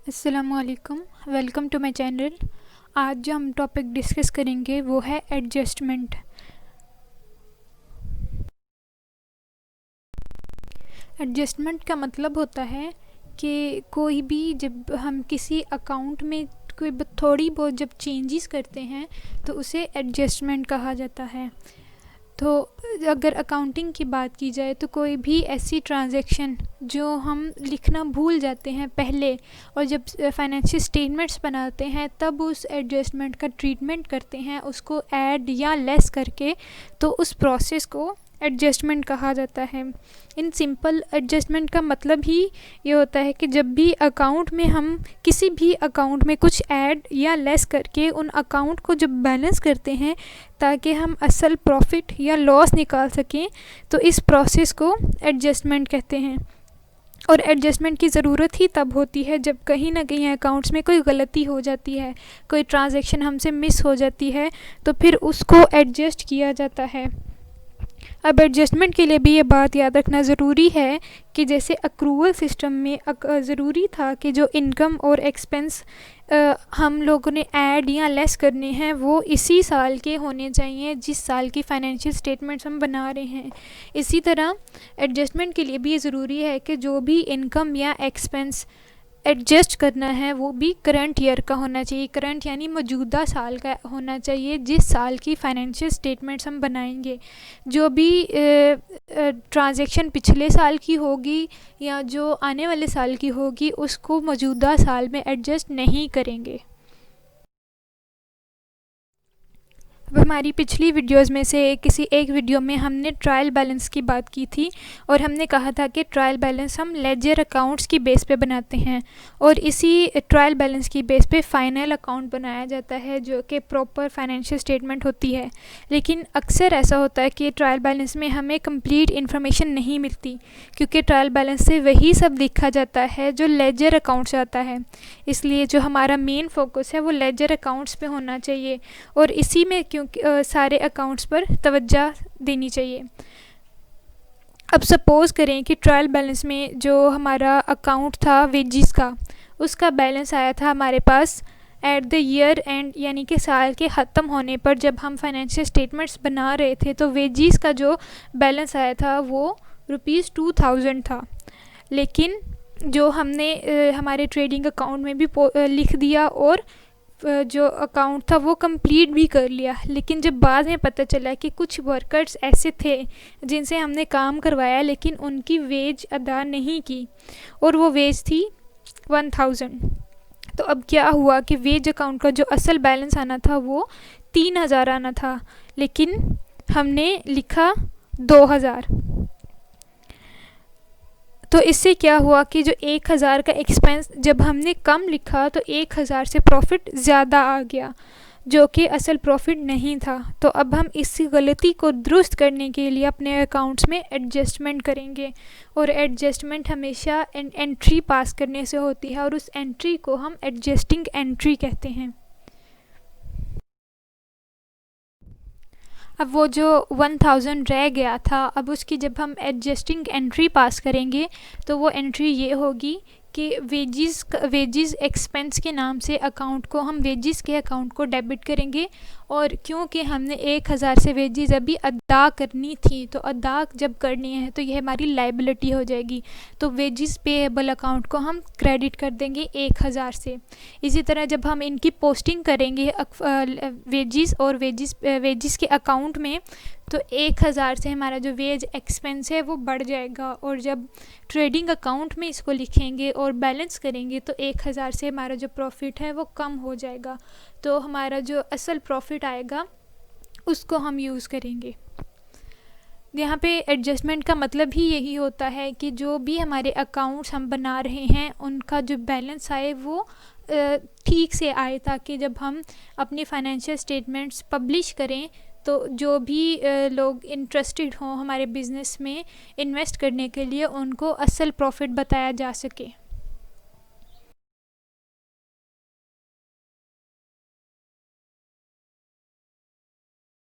अस्सलामुअलैकुम, welcome to my channel. आज जो हम टॉपिक डिस्कस करेंगे वो है एडजस्टमेंट। एडजस्टमेंट का मतलब होता है कि कोई भी जब हम किसी अकाउंट में कोई थोड़ी बहुत जब चेंजेस करते हैं तो उसे एडजस्टमेंट कहा जाता है। तो अगर अकाउंटिंग की बात की जाए तो कोई भी ऐसी ट्रांजैक्शन जो हम लिखना भूल जाते हैं पहले, और जब फाइनेंशियल स्टेटमेंट्स बनाते हैं तब उस एडजस्टमेंट का ट्रीटमेंट करते हैं, उसको ऐड या लेस करके, तो उस प्रोसेस को एडजस्टमेंट कहा जाता है। इन सिंपल एडजस्टमेंट का मतलब ही ये होता है कि जब भी अकाउंट में हम किसी भी अकाउंट में कुछ ऐड या लेस करके उन अकाउंट को जब बैलेंस करते हैं ताकि हम असल प्रॉफिट या लॉस निकाल सकें, तो इस प्रोसेस को एडजस्टमेंट कहते हैं। और एडजस्टमेंट की ज़रूरत ही तब होती है जब कहीं ना कहीं अकाउंट्स में कोई गलती हो जाती है, कोई ट्रांजैक्शन हमसे मिस हो जाती है, तो फिर उसको एडजस्ट किया जाता है। अब एडजस्टमेंट के लिए भी ये बात याद रखना ज़रूरी है कि जैसे अक्रूवल सिस्टम में ज़रूरी था कि जो इनकम और एक्सपेंस हम लोगों ने ऐड या लेस करने हैं वो इसी साल के होने चाहिए जिस साल की फाइनेंशियल स्टेटमेंट्स हम बना रहे हैं। इसी तरह एडजस्टमेंट के लिए भी ये ज़रूरी है कि जो भी इनकम या एक्सपेंस एडजस्ट करना है वो भी करंट ईयर का होना चाहिए। करंट यानी मौजूदा साल का होना चाहिए जिस साल की फाइनेंशियल स्टेटमेंट्स हम बनाएंगे। जो भी ट्रांजैक्शन पिछले साल की होगी या जो आने वाले साल की होगी उसको मौजूदा साल में एडजस्ट नहीं करेंगे। अब हमारी पिछली वीडियोस में से किसी एक वीडियो में हमने ट्रायल बैलेंस की बात की थी और हमने कहा था कि ट्रायल बैलेंस हम लेजर अकाउंट्स की बेस पे बनाते हैं और इसी ट्रायल बैलेंस की बेस पे फाइनल अकाउंट बनाया जाता है जो कि प्रॉपर फाइनेंशियल स्टेटमेंट होती है। लेकिन अक्सर ऐसा होता है कि ट्रायल बैलेंस में हमें कंप्लीट इन्फॉर्मेशन नहीं मिलती, क्योंकि ट्रायल बैलेंस से वही सब लिखा जाता है जो लेजर अकाउंट्स आता है। इसलिए जो हमारा मेन फोकस है वो लेजर अकाउंट्स पे होना चाहिए और इसी में क्योंकि सारे अकाउंट्स पर तवज्जो देनी चाहिए। अब सपोज़ करें कि ट्रायल बैलेंस में जो हमारा अकाउंट था वेजिस का, उसका बैलेंस आया था हमारे पास एट द ईयर एंड, यानी कि साल के ख़त्म होने पर जब हम फाइनेंशियल स्टेटमेंट्स बना रहे थे तो वेजिस का जो बैलेंस आया था वो ₹2000 था। लेकिन जो हमने हमारे ट्रेडिंग अकाउंट में भी लिख दिया और जो अकाउंट था वो कंप्लीट भी कर लिया। लेकिन जब बाद में पता चला कि कुछ वर्कर्स ऐसे थे जिनसे हमने काम करवाया लेकिन उनकी वेज अदा नहीं की और वो वेज थी 1000। तो अब क्या हुआ कि वेज अकाउंट का जो असल बैलेंस आना था वो 3000 आना था, लेकिन हमने लिखा 2000। तो इससे क्या हुआ कि जो 1000 का एक्सपेंस जब हमने कम लिखा तो 1000 से प्रॉफिट ज़्यादा आ गया जो कि असल प्रॉफिट नहीं था। तो अब हम इस गलती को दुरुस्त करने के लिए अपने अकाउंट्स में एडजस्टमेंट करेंगे और एडजस्टमेंट हमेशा एंट्री पास करने से होती है और उस एंट्री को हम एडजस्टिंग एंट्री कहते हैं। अब वो जो 1000 रह गया था, अब उसकी जब हम एडजस्टिंग एंट्री पास करेंगे तो वो एंट्री ये होगी कि वेजिस एक्सपेंस के नाम से अकाउंट को हम वेजिस के अकाउंट को डेबिट करेंगे। और क्योंकि हमने 1000 से वेजिस अभी अदा करनी थी तो अदा जब करनी है तो ये हमारी लाइबिलिटी हो जाएगी, तो वेजिस पेएबल अकाउंट को हम क्रेडिट कर देंगे 1000 से। इसी तरह जब हम इनकी पोस्टिंग करेंगे वेजिस और वेजिस के अकाउंट में तो 1000 से हमारा जो वेज एक्सपेंस है वो बढ़ जाएगा और जब ट्रेडिंग अकाउंट में इसको लिखेंगे और बैलेंस करेंगे तो 1000 से हमारा जो प्रॉफिट है वो कम हो जाएगा। तो हमारा जो असल प्रॉफिट आएगा उसको हम यूज़ करेंगे। यहाँ पे एडजस्टमेंट का मतलब ही यही होता है कि जो भी हमारे अकाउंट्स हम बना रहे हैं उनका जो बैलेंस आए वो ठीक से आए, ताकि जब हम अपनी फाइनेंशियल स्टेटमेंट्स पब्लिश करें तो जो भी लोग इंटरेस्टेड हों हमारे बिज़नेस में इन्वेस्ट करने के लिए उनको असल प्रॉफिट बताया जा सके।